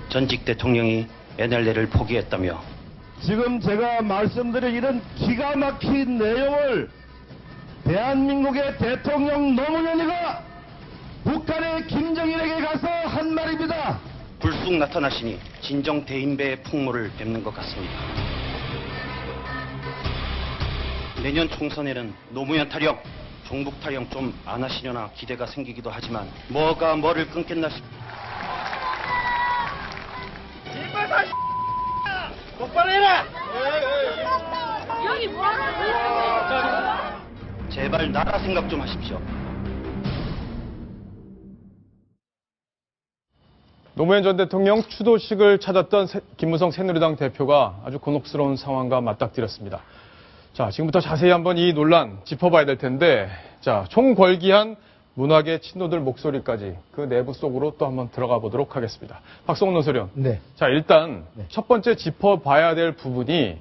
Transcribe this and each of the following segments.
전직 대통령이 NLL을 포기했다며 지금 제가 말씀드린 이런 기가 막힌 내용을 대한민국의 대통령 노무현이가 북한의 김정일에게 가서 한 말입니다. 불쑥 나타나시니 진정 대인배의 풍모를 뵙는 것 같습니다. 내년 총선에는 노무현 타령, 종북 타령 좀 안 하시려나 기대가 생기기도 하지만 뭐가 뭐를 끊겠나 싶습니다. 똑바로 해라! 여기 뭐하는 제발 나라 생각 좀 하십시오. 노무현 전 대통령 추도식을 찾았던 김무성 새누리당 대표가 아주 곤혹스러운 상황과 맞닥뜨렸습니다. 자, 지금부터 자세히 한번 이 논란 짚어봐야 될 텐데, 자, 총궐기한 문학의 친노들 목소리까지 그 내부 속으로 또 한번 들어가 보도록 하겠습니다. 박성훈 논설위원. 네. 자, 일단 네. 첫 번째 짚어봐야 될 부분이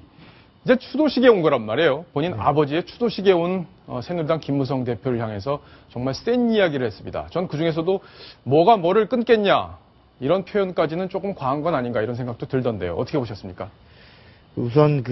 이제 추도식에 온 거란 말이에요. 본인 아버지의 추도식에 온 새누리당 김무성 대표를 향해서 정말 센 이야기를 했습니다. 전 그중에서도 뭐가 뭐를 끊겠냐 이런 표현까지는 조금 과한 건 아닌가 이런 생각도 들던데요. 어떻게 보셨습니까? 우선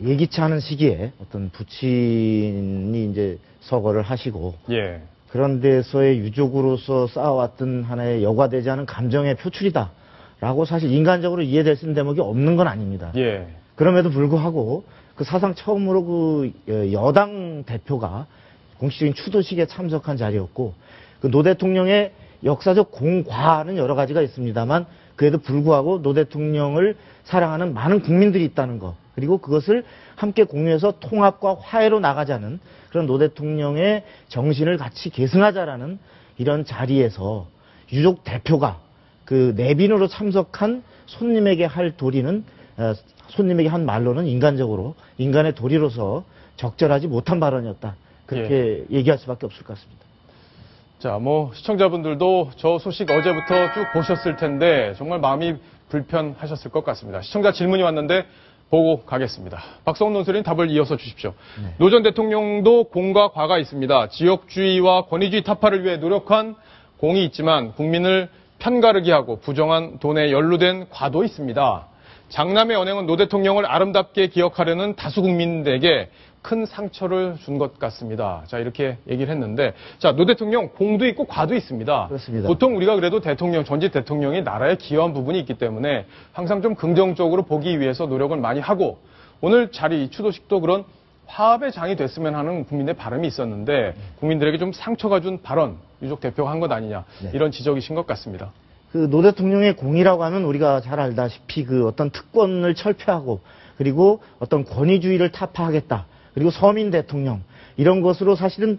예기치 않은 시기에 어떤 부친이 이제 서거를 하시고 예. 그런 데서의 유족으로서 쌓아왔던 하나의 여과되지 않은 감정의 표출이다라고 사실 인간적으로 이해될 수 있는 대목이 없는 건 아닙니다. 예. 그럼에도 불구하고 그 사상 처음으로 여당 대표가 공식적인 추도식에 참석한 자리였고 그 노 대통령의 역사적 공과는 여러 가지가 있습니다만 그에도 불구하고 노 대통령을 사랑하는 많은 국민들이 있다는 것 그리고 그것을 함께 공유해서 통합과 화해로 나가자는 그런 노 대통령의 정신을 같이 계승하자라는 이런 자리에서 유족 대표가 그 내빈으로 참석한 손님에게 할 도리는 손님에게 한 말로는 인간적으로 인간의 도리로서 적절하지 못한 발언이었다. 그렇게 얘기할 수밖에 없을 것 같습니다. 자, 시청자분들도 저 소식 어제부터 쭉 보셨을 텐데 정말 마음이 불편하셨을 것 같습니다. 시청자 질문이 왔는데 보고 가겠습니다. 박성훈 논설위원 답을 이어서 주십시오. 네. 노 전 대통령도 공과 과가 있습니다. 지역주의와 권위주의 타파를 위해 노력한 공이 있지만 국민을 편가르기 하고 부정한 돈에 연루된 과도 있습니다. 장남의 언행은 노 대통령을 아름답게 기억하려는 다수 국민들에게 큰 상처를 준 것 같습니다. 자, 이렇게 얘기를 했는데, 자, 노 대통령 공도 있고 과도 있습니다. 그렇습니다. 보통 우리가 그래도 전직 대통령이 나라에 기여한 부분이 있기 때문에 항상 좀 긍정적으로 보기 위해서 노력을 많이 하고, 오늘 추도식도 그런 화합의 장이 됐으면 하는 국민의 바람이 있었는데, 국민들에게 좀 상처가 준 발언, 유족 대표가 한 것 아니냐, 이런 지적이신 것 같습니다. 노 대통령의 공이라고 하면 우리가 잘 알다시피 어떤 특권을 철폐하고 그리고 어떤 권위주의를 타파하겠다. 그리고 서민 대통령 이런 것으로 사실은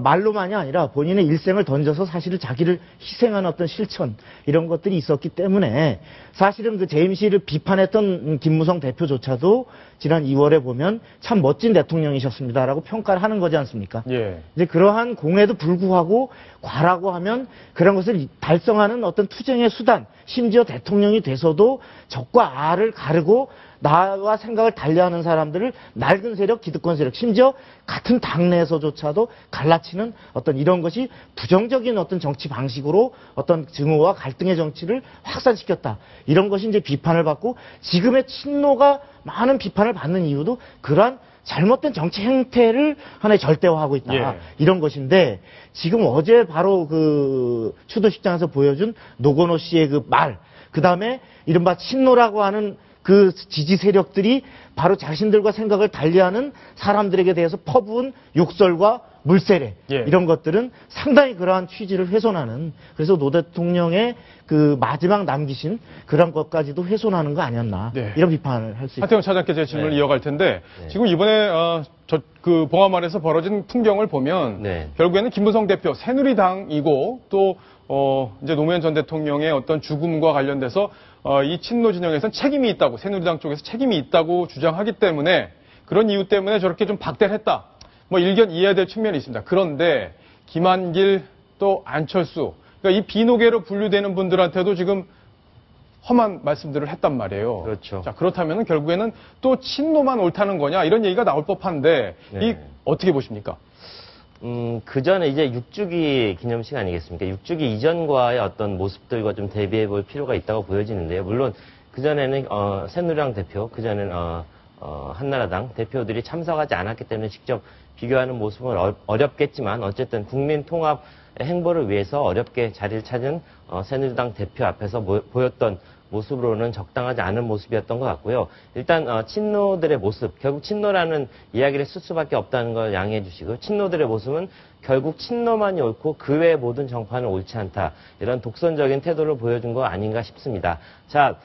말로만이 아니라 본인의 일생을 던져서 사실은 자기를 희생한 어떤 실천 이런 것들이 있었기 때문에 사실은 JMC를 비판했던 김무성 대표조차도 지난 2월에 보면 참 멋진 대통령이셨습니다라고 평가를 하는 거지 않습니까? 예. 이제 그러한 공에도 불구하고 과라고 하면 그런 것을 달성하는 어떤 투쟁의 수단 심지어 대통령이 돼서도 적과 아를 가르고 나와 생각을 달리하는 사람들을 낡은 세력, 기득권 세력, 심지어 같은 당내에서조차도 갈라치는 어떤 이런 것이 부정적인 어떤 정치 방식으로 어떤 증오와 갈등의 정치를 확산시켰다. 이런 것이 이제 비판을 받고 지금의 친노가 많은 비판을 받는 이유도 그러한 잘못된 정치 행태를 하나의 절대화하고 있다. 예. 이런 것인데 지금 어제 바로 추도식장에서 보여준 노건호 씨의 말, 그 다음에 이른바 친노라고 하는 그 지지 세력들이 바로 자신들과 생각을 달리하는 사람들에게 대해서 퍼부은 욕설과 물세례 이런 것들은 상당히 그러한 취지를 훼손하는 그래서 노 대통령의 마지막 남기신 그런 것까지도 훼손하는 거 아니었나 이런 비판을 할 수 있습니다. 하태경 차장께 제 질문을 이어갈 텐데 지금 이번에 봉화마을에서 벌어진 풍경을 보면 결국에는 김무성 대표 새누리당이고 또 이제 노무현 전 대통령의 어떤 죽음과 관련돼서 이 친노 진영에서는 책임이 있다고 새누리당 쪽에서 책임이 있다고 주장하기 때문에 그런 이유 때문에 저렇게 좀 박대를 했다. 일견 이해해야 될 측면이 있습니다. 그런데 김한길 또 안철수 그러니까 이 비노계로 분류되는 분들한테도 지금 험한 말씀들을 했단 말이에요. 그렇죠. 자, 그렇다면 결국에는 또 친노만 옳다는 거냐 이런 얘기가 나올 법한데 이 어떻게 보십니까? 그 전에 이제 6주기 기념식 아니겠습니까? 6주기 이전과의 어떤 모습들과 좀 대비해 볼 필요가 있다고 보여지는데요. 물론 그전에는 새누리당 대표, 그전에는 한나라당 대표들이 참석하지 않았기 때문에 직접 비교하는 모습은 어렵겠지만 어쨌든 국민 통합 행보를 위해서 어렵게 자리를 찾은 새누리당 대표 앞에서 보였던 모습으로는 적당하지 않은 모습이었던 것 같고요. 일단 친노들의 모습, 결국 친노라는 이야기를 쓸 수밖에 없다는 걸 양해해 주시고, 친노들의 모습은 결국 친노만이 옳고 그 외의 모든 정파는 옳지 않다, 이런 독선적인 태도를 보여준 거 아닌가 싶습니다. 자,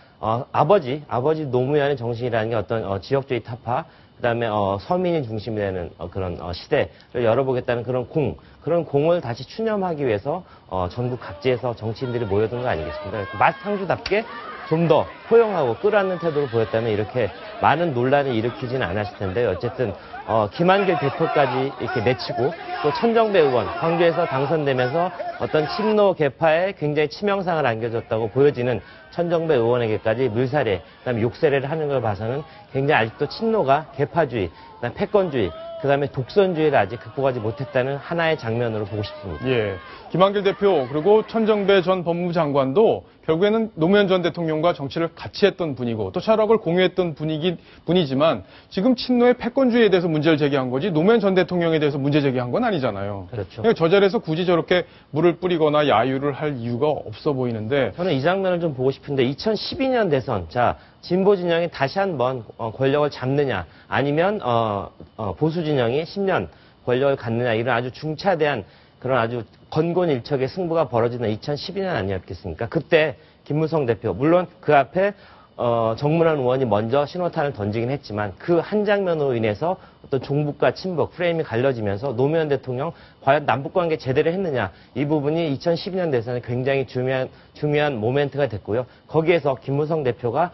아버지 노무현의 정신이라는 게 어떤 지역주의 타파, 그다음에 서민이 중심이 되는 그런 시대를 열어보겠다는 그런 공을 다시 추념하기 위해서 전국 각지에서 정치인들이 모여든 거 아니겠습니까? 맛상주답게 좀 더 포용하고 끌어안는 태도를 보였다면 이렇게 많은 논란을 일으키지는 않았을 텐데, 어쨌든 김한길 대표까지 이렇게 내치고 또 천정배 의원 광주에서 당선되면서 어떤 친노 계파에 굉장히 치명상을 안겨줬다고 보여지는 천정배 의원에게까지 물살에, 그다음에 욕설을 하는 걸 봐서는 굉장히 아직도 친노가 계파주의, 그다음에 패권주의, 그다음에 독선주의를 아직 극복하지 못했다는 하나의 장면으로 보고 싶습니다. 예. 김한길 대표 그리고 천정배 전 법무부 장관도 결국에는 노무현 전 대통령과 정치를 같이 했던 분이고 또 철학을 공유했던 분이지만 지금 친노의 패권주의에 대해서 문제를 제기한 거지 노무현 전 대통령에 대해서 문제 제기한 건 아니잖아요. 그렇죠. 그러니까 저 자리에서 굳이 저렇게 물을 뿌리거나 야유를 할 이유가 없어 보이는데, 저는 이 장면을 좀 보고 싶은데 2012년 대선, 자, 진보 진영이 다시 한번 권력을 잡느냐 아니면 보수 진영이 10년 권력을 갖느냐, 이런 아주 중차대한 그런 아주 건곤일척의 승부가 벌어지는 2012년 아니었겠습니까? 그때 김무성 대표, 물론 그 앞에 정문환 의원이 먼저 신호탄을 던지긴 했지만 그 한 장면으로 인해서 어떤 종북과 친북 프레임이 갈려지면서 노무현 대통령 과연 남북관계 제대로 했느냐, 이 부분이 2012년 대선에 굉장히 중요한 모멘트가 됐고요. 거기에서 김무성 대표가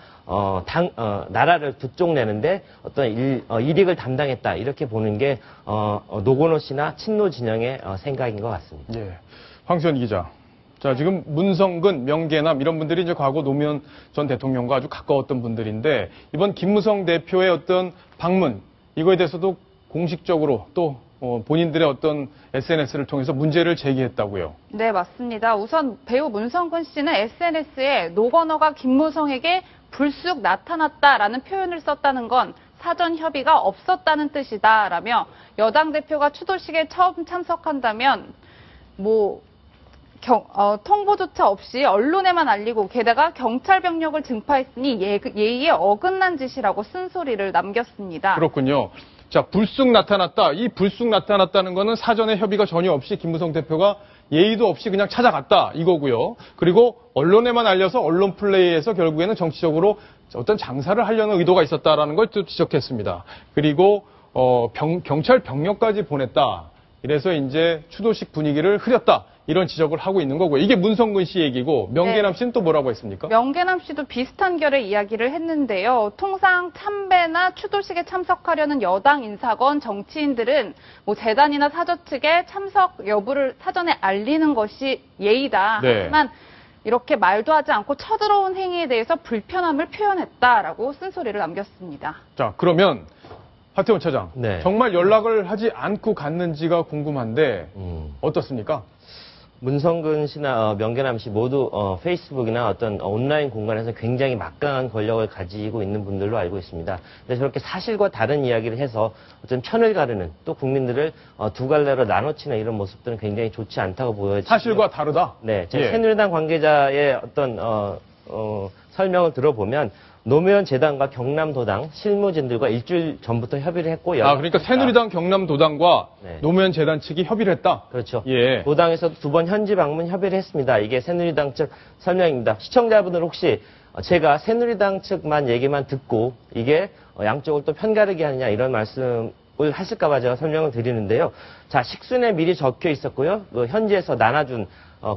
나라를 두 쪽 내는데 어떤 일익을 담당했다, 이렇게 보는 게 노건호 씨나 친노 진영의 생각인 것 같습니다. 예. 황수현 기자. 자, 지금 문성근, 명계남 이런 분들이 이제 과거 노무현 전 대통령과 아주 가까웠던 분들인데, 이번 김무성 대표의 어떤 방문, 이거에 대해서도 공식적으로 또 본인들의 어떤 SNS를 통해서 문제를 제기했다고요. 네, 맞습니다. 우선 배우 문성근 씨는 SNS에 노건호가 김무성에게 불쑥 나타났다라는 표현을 썼다는 건 사전 협의가 없었다는 뜻이다라며, 여당 대표가 추도식에 처음 참석한다면 통보조차 없이 언론에만 알리고 게다가 경찰 병력을 증파했으니 예의에 어긋난 짓이라고 쓴소리를 남겼습니다. 그렇군요. 자, 불쑥 나타났다. 이 불쑥 나타났다는 거는 사전에 협의가 전혀 없이 김무성 대표가 예의도 없이 그냥 찾아갔다, 이거고요. 그리고 언론에만 알려서 언론 플레이에서 결국에는 정치적으로 어떤 장사를 하려는 의도가 있었다라는 걸 또 지적했습니다. 그리고 경찰 병력까지 보냈다. 이래서 이제 추도식 분위기를 흐렸다, 이런 지적을 하고 있는 거고요. 이게 문성근 씨 얘기고, 명계남 씨는 또 뭐라고 했습니까? 명계남 씨도 비슷한 결의 이야기를 했는데요. 통상 참배나 추도식에 참석하려는 여당 인사건 정치인들은 재단이나 사저 측에 참석 여부를 사전에 알리는 것이 예의다. 네. 하지만 이렇게 말도 하지 않고 쳐들어온 행위에 대해서 불편함을 표현했다라고 쓴소리를 남겼습니다. 자, 그러면 하태원 차장, 네. 정말 연락을 하지 않고 갔는지가 궁금한데 어떻습니까? 문성근 씨나 명계남 씨 모두 페이스북이나 어떤 온라인 공간에서 굉장히 막강한 권력을 가지고 있는 분들로 알고 있습니다. 근데 저렇게 사실과 다른 이야기를 해서 어떤 편을 가르는, 또 국민들을 두 갈래로 나눠치는 이런 모습들은 굉장히 좋지 않다고 보여지고, 사실과 다르다? 네, 예. 새누리당 관계자의 어떤 설명을 들어보면 노무현 재단과 경남도당 실무진들과 일주일 전부터 협의를 했고요. 그러니까 새누리당 경남도당과 네. 노무현 재단 측이 협의를 했다? 그렇죠. 예. 도당에서도 2번 현지 방문 협의를 했습니다. 이게 새누리당 측 설명입니다. 시청자분들 혹시 제가 새누리당 측만 얘기만 듣고 이게 양쪽을 또 편가르게 하느냐, 이런 말씀을 하실까봐 제가 설명을 드리는데요. 자, 식순에 미리 적혀 있었고요. 그 현지에서 나눠준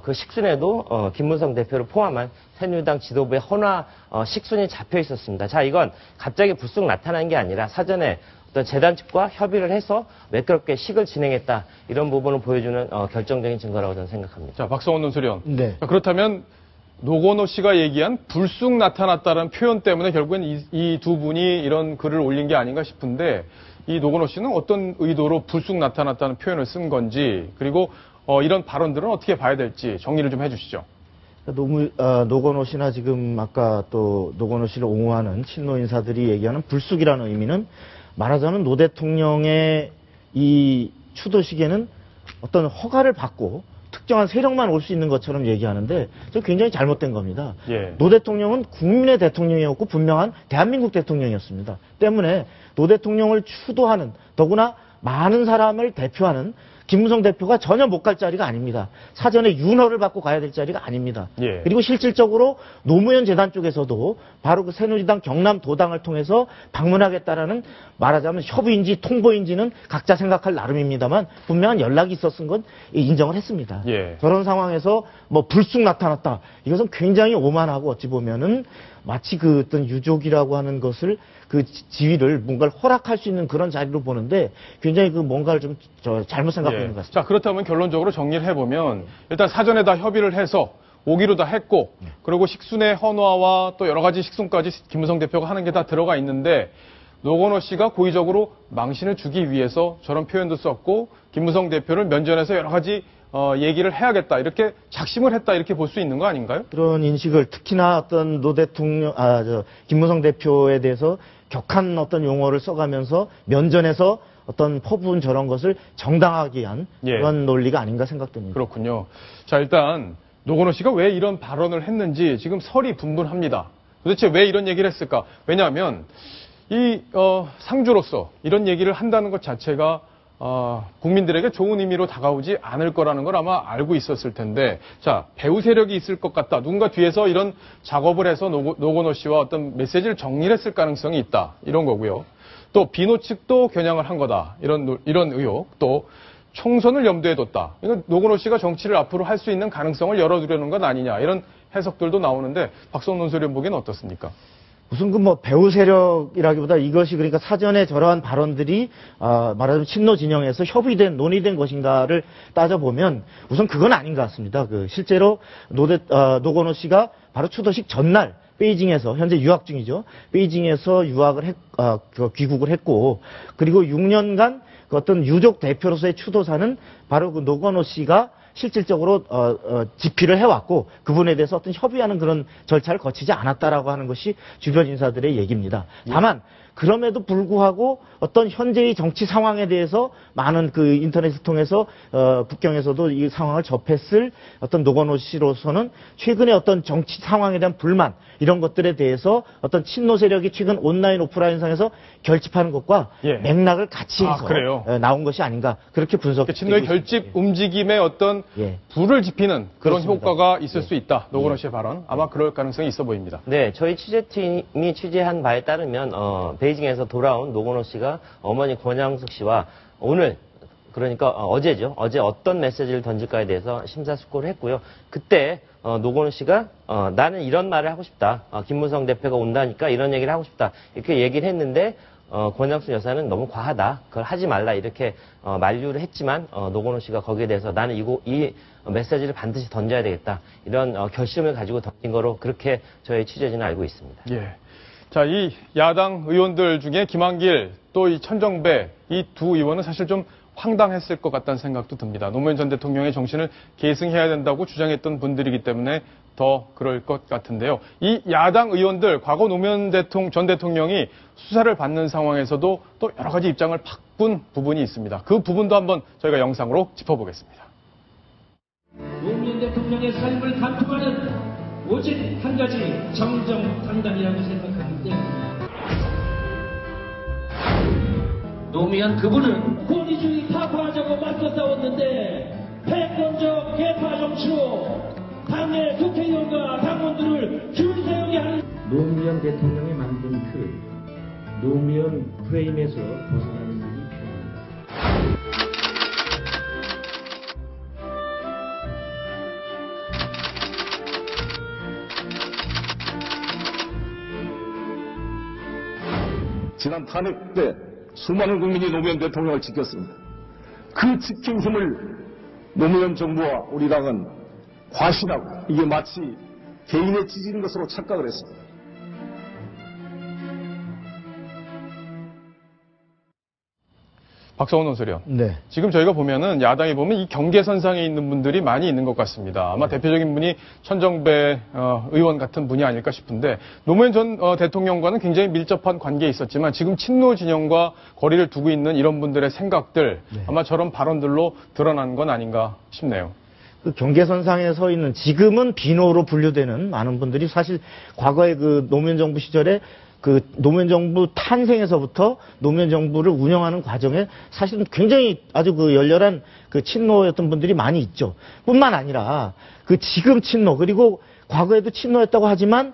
그 식순에도 김무성 대표를 포함한 새누리당 지도부의 헌화 식순이 잡혀 있었습니다. 자, 이건 갑자기 불쑥 나타난 게 아니라 사전에 어떤 재단 측과 협의를 해서 매끄럽게 식을 진행했다, 이런 부분을 보여주는 결정적인 증거라고 저는 생각합니다. 자, 박성원 논설위원. 네. 자, 그렇다면 노건호 씨가 얘기한 불쑥 나타났다는 표현 때문에 결국엔 이 두 분이 이런 글을 올린 게 아닌가 싶은데, 이 노건호 씨는 어떤 의도로 불쑥 나타났다는 표현을 쓴 건지, 그리고 이런 발언들은 어떻게 봐야 될지 정리를 좀 해주시죠. 노건호 씨나 지금 아까 또 노건호 씨를 옹호하는 친노 인사들이 얘기하는 불쑥이라는 의미는 말하자면 노 대통령의 이 추도식에는 어떤 허가를 받고 특정한 세력만 올 수 있는 것처럼 얘기하는데 저 굉장히 잘못된 겁니다. 예. 노 대통령은 국민의 대통령이었고 분명한 대한민국 대통령이었습니다. 때문에 노 대통령을 추도하는 더구나 많은 사람을 대표하는 김무성 대표가 전혀 못 갈 자리가 아닙니다. 사전에 윤허를 받고 가야 될 자리가 아닙니다. 예. 그리고 실질적으로 노무현 재단 쪽에서도 바로 그 새누리당 경남도당을 통해서 방문하겠다라는 말하자면 협의인지 통보인지는 각자 생각할 나름입니다만 분명한 연락이 있었은 건 인정을 했습니다. 예. 저런 상황에서 뭐 불쑥 나타났다. 이것은 굉장히 오만하고 어찌 보면은 마치 그 어떤 유족이라고 하는 것을 그 지위를 뭔가를 허락할 수 있는 그런 자리로 보는데 굉장히 그 뭔가를 좀 잘못 생각하는 것 같습니다. 자, 그렇다면 결론적으로 정리를 해보면 일단 사전에 다 협의를 해서 오기로 다 했고 그리고 식순의 헌화와 또 여러 가지 식순까지 김무성 대표가 하는 게 다 들어가 있는데 노건호 씨가 고의적으로 망신을 주기 위해서 저런 표현도 썼고 김무성 대표를 면전에서 여러 가지 얘기를 해야겠다 이렇게 작심을 했다 이렇게 볼 수 있는 거 아닌가요? 그런 인식을 특히나 어떤 노 대통령 김무성 대표에 대해서 격한 어떤 용어를 써가면서 면전에서 어떤 퍼부은 저런 것을 정당하게 한 그런 논리가 아닌가 생각됩니다. 그렇군요. 자, 일단 노건호 씨가 왜 이런 발언을 했는지 지금 설이 분분합니다. 도대체 왜 이런 얘기를 했을까? 왜냐하면 이 상주로서 이런 얘기를 한다는 것 자체가 국민들에게 좋은 의미로 다가오지 않을 거라는 걸 아마 알고 있었을 텐데, 자, 배후 세력이 있을 것 같다. 누군가 뒤에서 이런 작업을 해서 노건호 씨와 어떤 메시지를 정리를 했을 가능성이 있다. 이런 거고요. 또 비노 측도 겨냥을 한 거다. 이런 의혹. 또 총선을 염두에 뒀다. 이건 노건호 씨가 정치를 앞으로 할 수 있는 가능성을 열어두려는 것 아니냐. 이런 해석들도 나오는데 박성론 논설위원 보기에는 어떻습니까? 무슨 그 뭐 배후 세력이라기보다 이것이 그러니까 사전에 저러한 발언들이 말하자면 친노 진영에서 협의된 논의된 것인가를 따져보면 우선 그건 아닌 것 같습니다. 그 실제로 노건호 씨가 바로 추도식 전날 베이징에서 현재 유학 중이죠. 베이징에서 귀국을 했고 그리고 6년간 그 어떤 유족 대표로서의 추도사는 바로 그 노건호 씨가 실질적으로 집필을 해왔고 그분에 대해서 어떤 협의하는 그런 절차를 거치지 않았다라고 하는 것이 주변 인사들의 얘기입니다. 다만 그럼에도 불구하고 어떤 현재의 정치 상황에 대해서 많은 그 인터넷을 통해서 북경에서도 이 상황을 접했을 어떤 노건호 씨로서는 최근에 어떤 정치 상황에 대한 불만 이런 것들에 대해서 어떤 친노 세력이 최근 온라인 오프라인상에서 결집하는 것과 맥락을 같이 해서 나온 것이 아닌가 그렇게 분석되고 친노의 결집 움직임에 어떤 불을 지피는 그런 그렇습니다. 효과가 있을 수 있다. 노건호 씨의 발언 아마 그럴 가능성이 있어 보입니다. 네, 저희 취재팀이 취재한 바에 따르면 베이징에서 돌아온 노건호 씨가 어머니 권양숙 씨와 오늘 그러니까 어제죠. 어제 어떤 메시지를 던질까에 대해서 심사숙고를 했고요. 그때 노건호 씨가 나는 이런 말을 하고 싶다. 김무성 대표가 온다니까 이런 얘기를 하고 싶다. 이렇게 얘기를 했는데 권양숙 여사는 너무 과하다. 그걸 하지 말라. 이렇게 만류를 했지만 노건호 씨가 거기에 대해서 나는 이 메시지를 반드시 던져야 되겠다. 이런 결심을 가지고 던진 거로 그렇게 저희 취재진은 알고 있습니다. 예. 자, 이 야당 의원들 중에 김한길 또 이 천정배 이 두 의원은 사실 좀 황당했을 것 같다는 생각도 듭니다. 노무현 전 대통령의 정신을 계승해야 된다고 주장했던 분들이기 때문에 더 그럴 것 같은데요. 이 야당 의원들 과거 노무현 전 대통령이 수사를 받는 상황에서도 또 여러 가지 입장을 바꾼 부분이 있습니다. 그 부분도 한번 저희가 영상으로 짚어보겠습니다. 노무현 대통령의 삶을 관통하는 오직 한 가지 정정당당이라고 생각하는데 노무현 그분은 권위주의 타파하자고 맞서 싸웠는데 패권적 개파 정치로 당의 국회의원과 당원들을 줄 세우게 하는 노무현 대통령이 만든 그 노무현 프레임에서 벗어나는 일이 필요합니다. 지난 탄핵 때 수많은 국민이 노무현 대통령을 지켰습니다. 그 지킨 힘을 노무현 정부와 우리 당은 과신하고 이게 마치 개인의 지지인 것으로 착각을 했습니다. 박성원 논설위원. 네. 지금 저희가 보면은 야당에 보면 이 경계선상에 있는 분들이 많이 있는 것 같습니다. 아마 대표적인 분이 천정배 의원 같은 분이 아닐까 싶은데 노무현 전 대통령과는 굉장히 밀접한 관계에 있었지만 지금 친노 진영과 거리를 두고 있는 이런 분들의 생각들 아마 저런 발언들로 드러난 건 아닌가 싶네요. 그 경계선상에 서 있는 지금은 비노로 분류되는 많은 분들이 사실 과거에 그 노무현 정부 시절에 그 노무현 정부 탄생에서부터 노무현 정부를 운영하는 과정에 사실은 굉장히 아주 그 열렬한 그 친노였던 분들이 많이 있죠. 뿐만 아니라 그 지금 친노 그리고 과거에도 친노였다고 하지만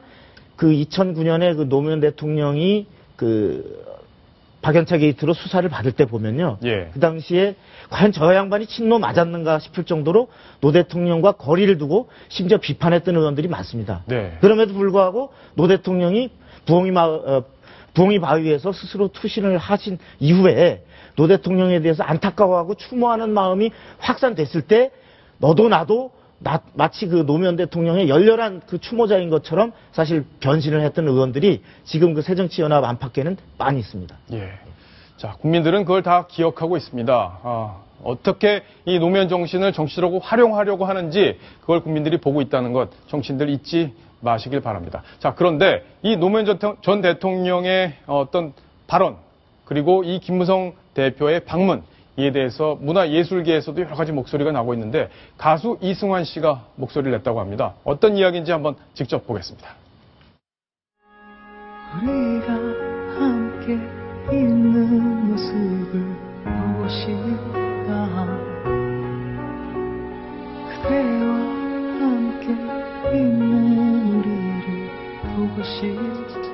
그 2009년에 그 노무현 대통령이 그 박연차 게이트로 수사를 받을 때 보면요. 예. 그 당시에 과연 저 양반이 친노 맞았는가 싶을 정도로 노 대통령과 거리를 두고 심지어 비판했던 의원들이 많습니다. 네. 그럼에도 불구하고 노 대통령이 부엉이 바위에서 스스로 투신을 하신 이후에 노 대통령에 대해서 안타까워하고 추모하는 마음이 확산됐을 때 너도 나도 마치 그 노무현 대통령의 열렬한 그 추모자인 것처럼 사실 변신을 했던 의원들이 지금 그 새정치연합 안팎에는 많이 있습니다. 예. 자, 국민들은 그걸 다 기억하고 있습니다. 어떻게 이 노무현 정신을 정치적으로 활용하려고 하는지 그걸 국민들이 보고 있다는 것 정치인들 잊지 마시길 바랍니다. 자, 그런데 이 노무현 전 대통령의 어떤 발언 그리고 이 김무성 대표의 방문 이에 대해서 문화예술계에서도 여러 가지 목소리가 나오고 있는데 가수 이승환 씨가 목소리를 냈다고 합니다. 어떤 이야기인지 한번 직접 보겠습니다. 우리가 함께 있는 모습을 보고 싶다. 그대와 함께 있는 우리를 보고 싶다.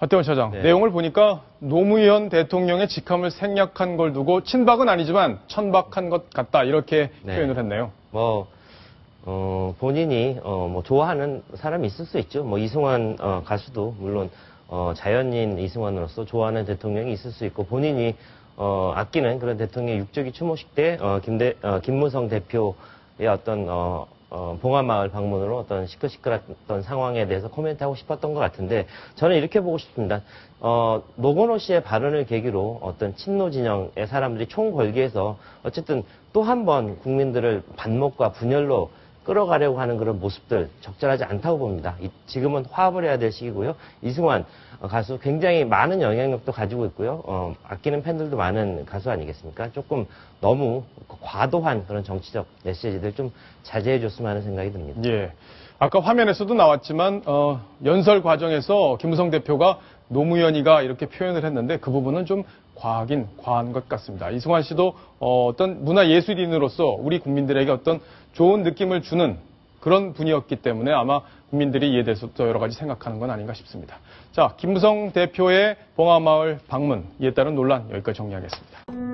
하태원 차장, 네. 내용을 보니까 노무현 대통령의 직함을 생략한 걸 두고 친박은 아니지만 천박한 것 같다 이렇게 네. 표현을 했네요. 본인이 좋아하는 사람이 있을 수 있죠. 이승환 가수도 물론 자연인 이승환으로서 좋아하는 대통령이 있을 수 있고 본인이 아끼는 그런 대통령 6주기 추모식 때 김무성 대표의 어떤 봉화마을 방문으로 어떤 시끌시끌했던 상황에 대해서 코멘트하고 싶었던 것 같은데 저는 이렇게 보고 싶습니다. 노건호 씨의 발언을 계기로 어떤 친노 진영의 사람들이 총 걸기해서 어쨌든 또 한 번 국민들을 반목과 분열로 끌어가려고 하는 그런 모습들 적절하지 않다고 봅니다. 지금은 화합을 해야 될 시기고요. 이승환 가수 굉장히 많은 영향력도 가지고 있고요. 아끼는 팬들도 많은 가수 아니겠습니까? 조금 너무 과도한 그런 정치적 메시지들 좀 자제해 줬으면 하는 생각이 듭니다. 예. 아까 화면에서도 나왔지만 연설 과정에서 김무성 대표가 노무현이가 이렇게 표현을 했는데 그 부분은 좀 과하긴 과한 것 같습니다. 이승환 씨도 어떤 문화예술인으로서 우리 국민들에게 어떤 좋은 느낌을 주는 그런 분이었기 때문에 아마 국민들이 이에 대해서 또 여러 가지 생각하는 건 아닌가 싶습니다. 자, 김무성 대표의 봉화마을 방문, 이에 따른 논란 여기까지 정리하겠습니다.